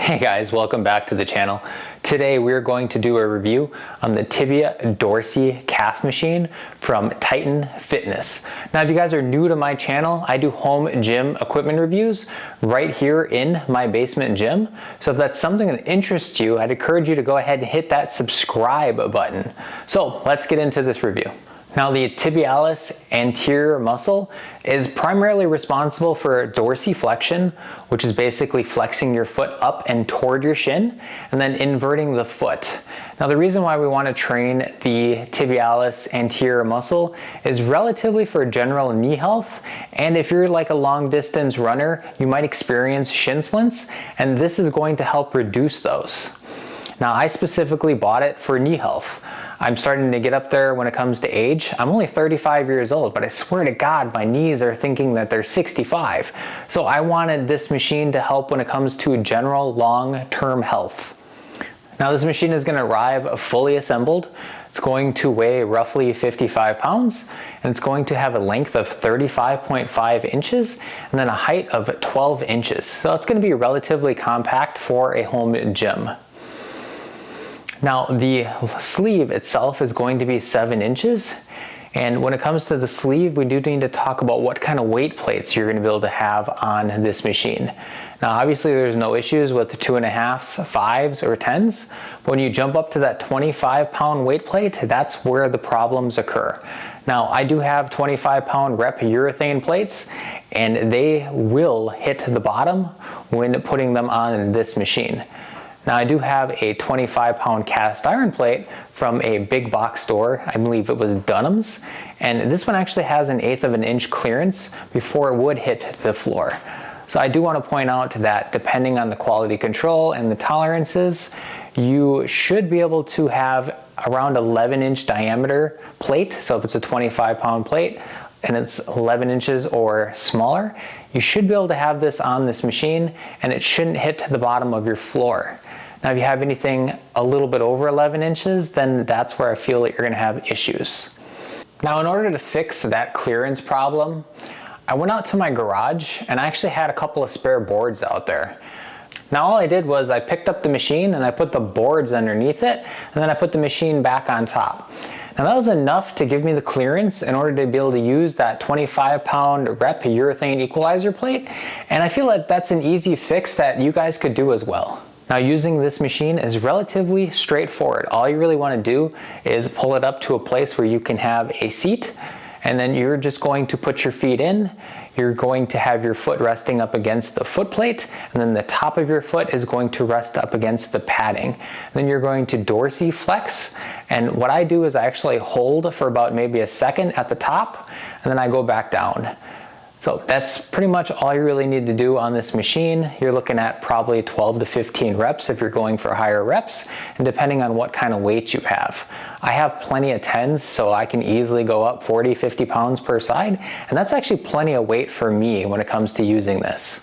Hey guys, welcome back to the channel. Today we're going to do a review on the Tibia Dorsi Calf Machine from Titan Fitness. Now if you guys are new to my channel, I do home gym equipment reviews right here in my basement gym. So if that's something that interests you, I'd encourage you to go ahead and hit that subscribe button. So let's get into this review. Now the tibialis anterior muscle is primarily responsible for dorsiflexion, which is basically flexing your foot up and toward your shin and then inverting the foot. Now the reason why we want to train the tibialis anterior muscle is relatively for general knee health, and if you're like a long distance runner, you might experience shin splints, and this is going to help reduce those. Now I specifically bought it for knee health. I'm starting to get up there when it comes to age. I'm only 35 years old, but I swear to God, my knees are thinking that they're 65. So I wanted this machine to help when it comes to general long-term health. Now this machine is going to arrive fully assembled. It's going to weigh roughly 55 pounds, and it's going to have a length of 35.5 inches and then a height of 12 inches. So it's going to be relatively compact for a home gym. Now the sleeve itself is going to be 7 inches, and when it comes to the sleeve, we do need to talk about what kind of weight plates you're going to be able to have on this machine. Now obviously there's no issues with the 2.5s, 5s, or 10s. But when you jump up to that 25-pound weight plate, that's where the problems occur. Now I do have 25-pound rep urethane plates, and they will hit the bottom when putting them on this machine. Now I do have a 25-pound cast iron plate from a big box store. I believe it was Dunham's, and this one actually has 1/8 of an inch clearance before it would hit the floor. So I do want to point out that depending on the quality control and the tolerances, you should be able to have around 11-inch diameter plate. So if it's a 25-pound plate and it's 11 inches or smaller, you should be able to have this on this machine, and it shouldn't hit the bottom of your floor. Now if you have anything a little bit over 11 inches, then that's where I feel that you're going to have issues. Now in order to fix that clearance problem, I went out to my garage and I actually had a couple of spare boards out there. Now all I did was I picked up the machine and I put the boards underneath it, and then I put the machine back on top. Now that was enough to give me the clearance in order to be able to use that 25-pound rep urethane equalizer plate, and I feel that that's an easy fix that you guys could do as well. Now using this machine is relatively straightforward. All you really want to do is pull it up to a place where you can have a seat, and then you're just going to put your feet in. You're going to have your foot resting up against the foot plate, and then the top of your foot is going to rest up against the padding. Then you're going to dorsiflex, and what I do is I actually hold for about maybe a second at the top, and then I go back down. So that's pretty much all you really need to do on this machine. You're looking at probably 12 to 15 reps if you're going for higher reps, and depending on what kind of weight you have. I have plenty of 10s, so I can easily go up 40, 50 pounds per side, and that's actually plenty of weight for me when it comes to using this.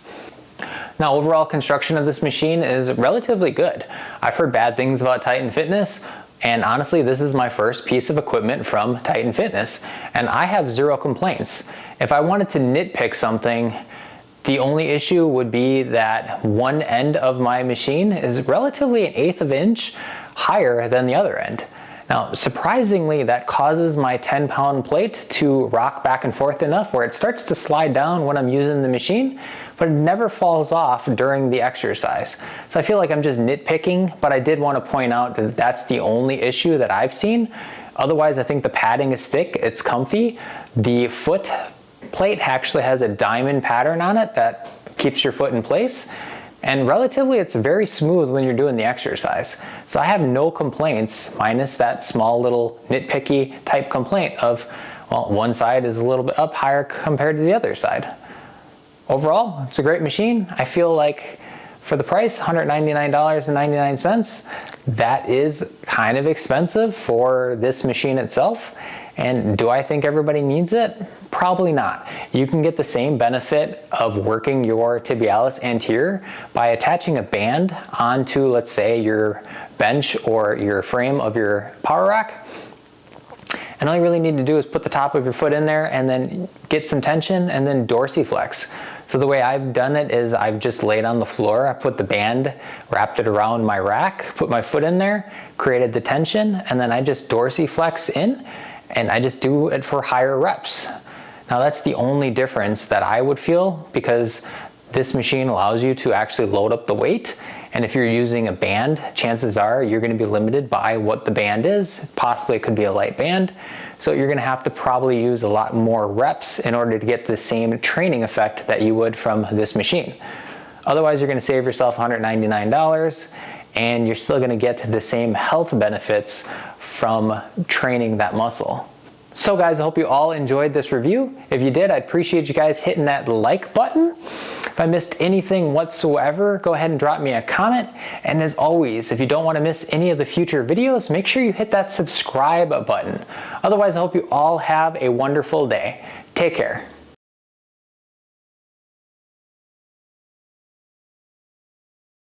Now overall construction of this machine is relatively good. I've heard bad things about Titan Fitness, and honestly this is my first piece of equipment from Titan Fitness, and I have zero complaints. If I wanted to nitpick something, the only issue would be that one end of my machine is relatively 1/8 of an inch higher than the other end. Now surprisingly, that causes my 10-pound plate to rock back and forth enough where it starts to slide down when I'm using the machine, but it never falls off during the exercise. So I feel like I'm just nitpicking, but I did want to point out that that's the only issue that I've seen. Otherwise, I think the padding is thick, it's comfy. The foot plate actually has a diamond pattern on it that keeps your foot in place, and relatively it's very smooth when you're doing the exercise. So I have no complaints, minus that small little nitpicky type complaint of, well, one side is a little bit up higher compared to the other side. Overall, it's a great machine. I feel like for the price, $199.99, that is kind of expensive for this machine itself. And do I think everybody needs it? Probably not. You can get the same benefit of working your tibialis anterior by attaching a band onto, let's say, your bench or your frame of your power rack. And all you really need to do is put the top of your foot in there and then get some tension and then dorsiflex. So the way I've done it is I've just laid on the floor, I put the band, wrapped it around my rack, put my foot in there, created the tension, and then I just dorsiflex in, and I just do it for higher reps. Now that's the only difference that I would feel, because this machine allows you to actually load up the weight, and if you're using a band, chances are you're going to be limited by what the band is. Possibly it could be a light band, so you're going to have to probably use a lot more reps in order to get the same training effect that you would from this machine. Otherwise, you're going to save yourself $199, and you're still going to get the same health benefits from training that muscle. So guys, I hope you all enjoyed this review. If you did, I'd appreciate you guys hitting that like button. If I missed anything whatsoever, go ahead and drop me a comment. And as always, if you don't want to miss any of the future videos, make sure you hit that subscribe button. Otherwise, I hope you all have a wonderful day. Take care.